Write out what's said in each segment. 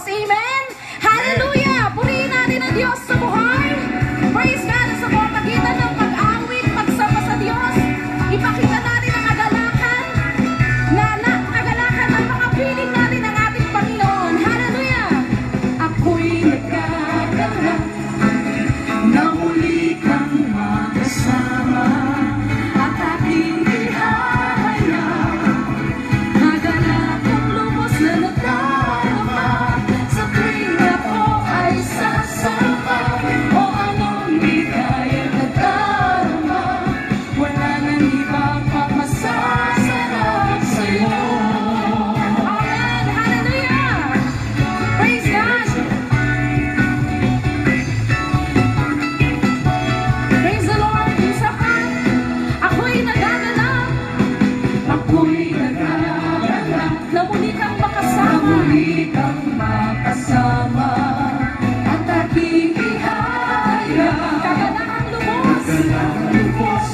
Amen? Hallelujah! Purihin natin ang Diyos sa buhay. Praise God sa pamamagitan ng pag-awit, pagsamba sa Diyos. Ipakita natin ang kagalakan ng mga piling natin ng ating Panginoon. Hallelujah! Ako'y nagkagala na muli kang makasama at aking ihahayag. Magala kong lubos na nadarama sa tuwing ako ay sasamba. O anong ligayang nadarama, wala nang ibang papasasarap sa'yo. Amen! Hallelujah! Praise God! Praise the Lord! Isa pa, ako'y nagagalak. Ako'y nagagalak na muli kang makasama. Muli kang makasama at aking ihahayag. Kagalakang lubos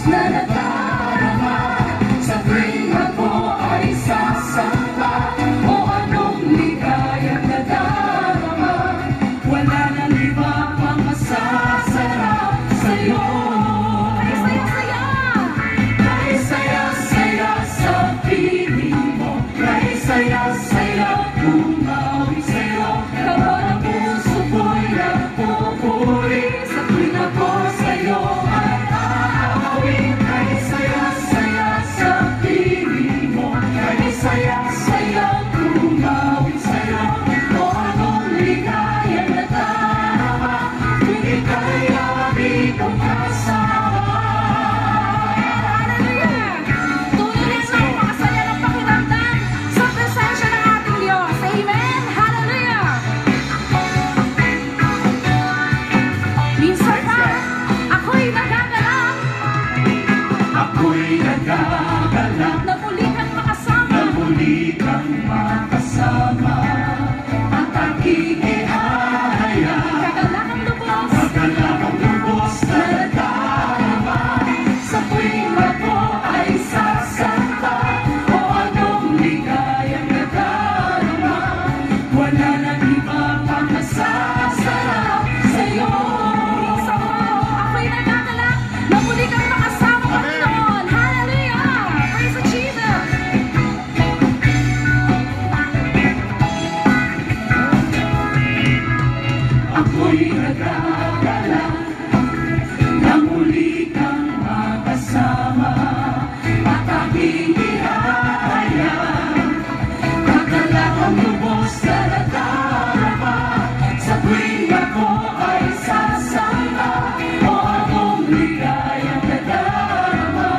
na nadarama sa tuwing ako ay sasamba. O anong ligayang nadarama, wala nang iba pang masasarap sa'yo. Kay saya-saya! Kay saya-saya sa piling mo, kay saya-saya bumawi sa'yo. Kapag ang puso ko'y nagpupuri, sa tuwing ako sa'yo ay aawit. Kay saya-saya sa piling mo, kay saya-saya bumawi sa'yo. O anong ligayang nadarama, kung ika'y lagi kong kasama. Hallelujah! Tunay na makasaya ng pakiramdam sa presensya ng ating Diyos. Amen! Hallelujah! Minsan pa, ako'y nagagalak Ako'y nagagalak na muli kang makasama. na muli kang makasama at aking ihahayag. Kagalakang lubos Magalakang lubos na nadarama sa tuwing ako ay sasamba. O anong ligayang nadarama, wala nang iba pang masasarap sa'yo. sa mo, ako'y nagagalak na muli kang makasama, Panginoon. Hallelujah! Praise the Jesus! Ako'y nagagalak na muli kang makasama at aking ihahayag. Kagalakang lubos na nadarama sa tuwing ako ay sasamba. O anong ligayang nadarama,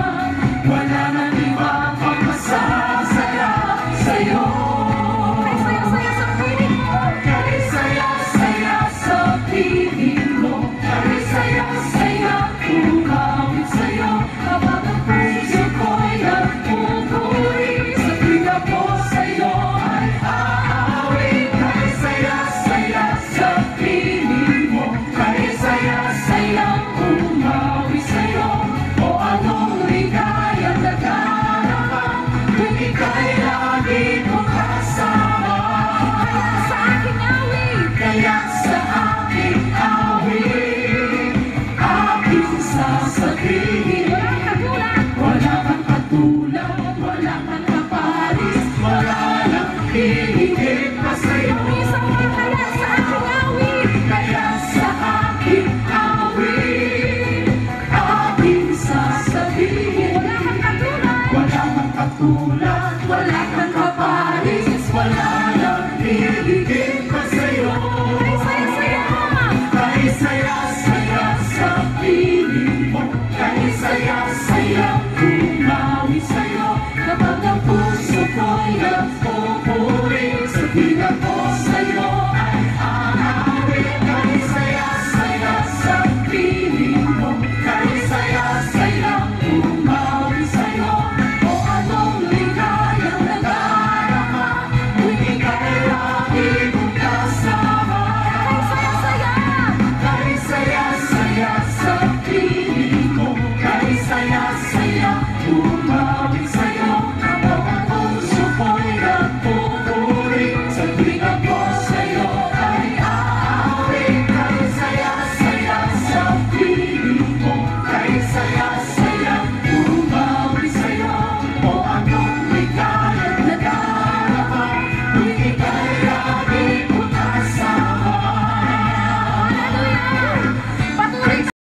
wala nang iba pang masasarap sa'yo. Kay saya-saya sa piling mo. Kay saya-saya sa piling mo, kay saya-saya umawit sa'yo. Kapag ang puso ko'y nagpupuri, sa tuwing ako sa'yo ay aawit. Kay saya-saya sa piling mo, kay saya-saya umawit sa'yo. O anong ligayang nadarama, kung ika'y lagi kong kasama. Kaya sa aking awit, Kaya sa aking awit, aking sasabihin, walang katulad. wala kang katulad, wala kang kaparis, wala nang hihigit pa sa'yo. Isang kaya sa aking awit, Kaya sa aking awit, aking sasabihin, wala kang katulad. wala kang katulad, wala kang kaparis, wala nang hihigit